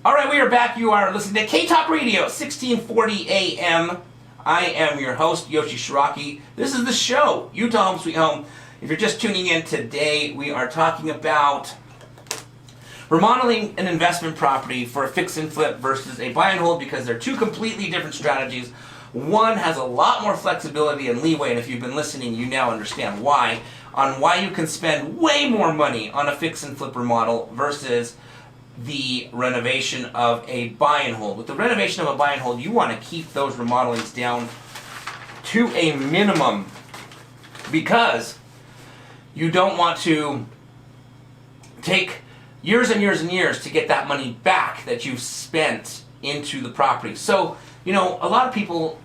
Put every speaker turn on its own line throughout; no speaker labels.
All right, we are back. You are listening to K-Talk Radio, 1640 AM. I am your host, Yoshi Shiraki. This is the show, Utah Home Sweet Home. If you're just tuning in today, we are talking about remodeling an investment property for a fix and flip versus a buy and hold, because they're two completely different strategies. One has a lot more flexibility and leeway, and if you've been listening, you now understand why, on why you can spend way more money on a fix and flip remodel versus the renovation of a buy and hold. With the renovation of a buy and hold, you want to keep those remodelings down to a minimum because you don't want to take years and years and years to get that money back that you've spent into the property. So, you know, a lot of people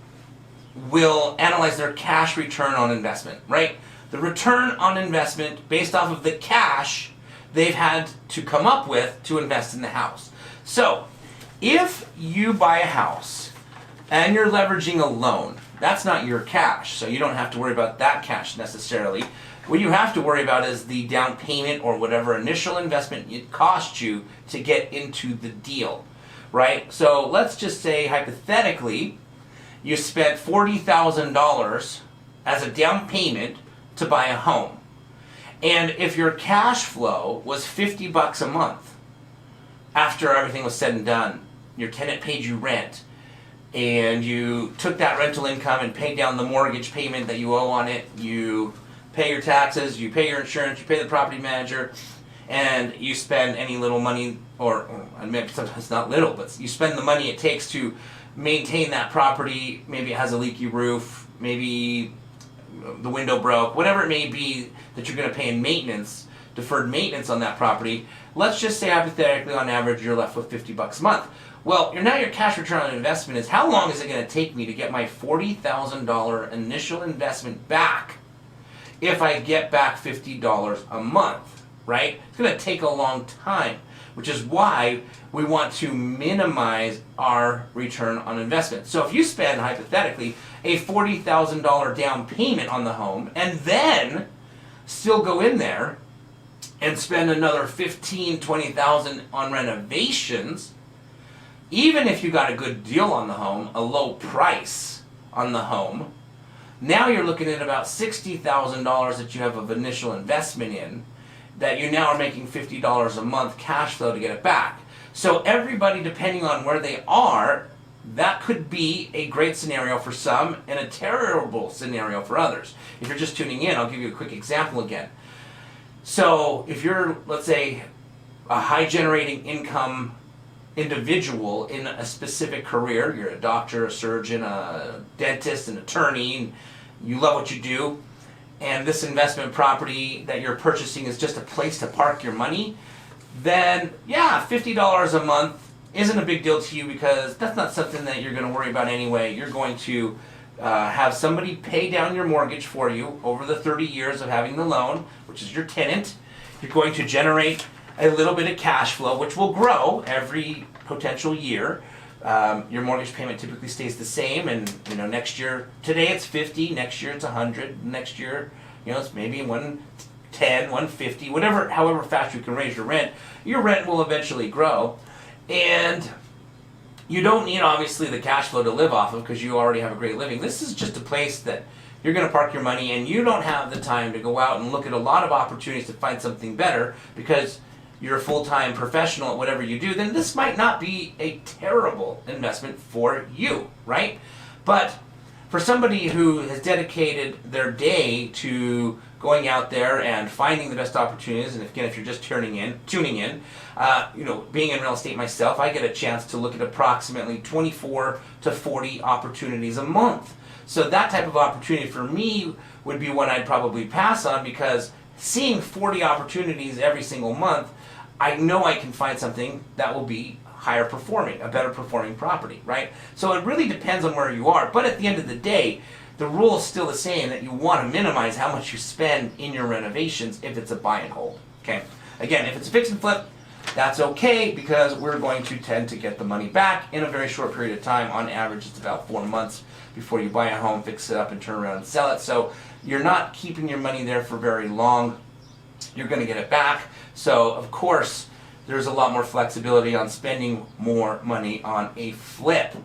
will analyze their cash return on investment, right? The return on investment based off of the cash they've had to come up with to invest in the house. So, if you buy a house and you're leveraging a loan, that's not your cash, so you don't have to worry about that cash necessarily. What you have to worry about is the down payment or whatever initial investment it cost you to get into the deal, right? So let's just say hypothetically you spent $40,000 as a down payment to buy a home. And if your cash flow was $50 a month after everything was said and done, your tenant paid you rent, and you took that rental income and paid down the mortgage payment that you owe on it, you pay your taxes, you pay your insurance, you pay the property manager, and you spend any little money, or maybe sometimes not little, but you spend the money it takes to maintain that property. Maybe it has a leaky roof, maybe the window broke, whatever it may be that you're going to pay in maintenance, deferred maintenance on that property. Let's just say hypothetically on average you're left with $50 a month. Well, now your cash return on investment is, how long is it going to take me to get my $40,000 initial investment back if I get back $50 a month, right? It's going to take a long time, which is why we want to minimize our return on investment. So if you spend, hypothetically, a $40,000 down payment on the home and then still go in there and spend another $15,000, $20,000 on renovations, even if you got a good deal on the home, a low price on the home, now you're looking at about $60,000 that you have of initial investment in, that you now are making $50 a month cash flow to get it back. So everybody, depending on where they are, that could be a great scenario for some and a terrible scenario for others. If you're just tuning in, I'll give you a quick example again. So if you're, let's say, a high generating income individual in a specific career, you're a doctor, a surgeon, a dentist, an attorney, and you love what you do, and this investment property that you're purchasing is just a place to park your money, then yeah, $50 a month isn't a big deal to you because that's not something that you're going to worry about anyway. You're going to have somebody pay down your mortgage for you over the 30 years of having the loan, which is your tenant. You're going to generate a little bit of cash flow, which will grow every potential year. Your mortgage payment typically stays the same, and you know, next year, today it's 50, next year it's 100, next year, you know, it's maybe 110, 150, whatever, however fast you can raise your rent will eventually grow. And you don't need, obviously, the cash flow to live off of because you already have a great living. This is just a place that you're going to park your money, and you don't have the time to go out and look at a lot of opportunities to find something better because you're a full-time professional at whatever you do. Then this might not be a terrible investment for you, right? But for somebody who has dedicated their day to going out there and finding the best opportunities, and again, if you're just tuning in, you know, being in real estate myself, I get a chance to look at approximately 24 to 40 opportunities a month. So that type of opportunity for me would be one I'd probably pass on, because seeing 40 opportunities every single month, I know I can find something that will be higher performing, a better performing property, right? So it really depends on where you are, but at the end of the day, the rule is still the same, that you want to minimize how much you spend in your renovations if it's a buy and hold, okay? Again, if it's a fix and flip, that's okay, because we're going to tend to get the money back in a very short period of time. On average, it's about 4 months before you buy a home, fix it up, and turn around and sell it. So you're not keeping your money there for very long. You're going to get it back. So, of course, there's a lot more flexibility on spending more money on a flip.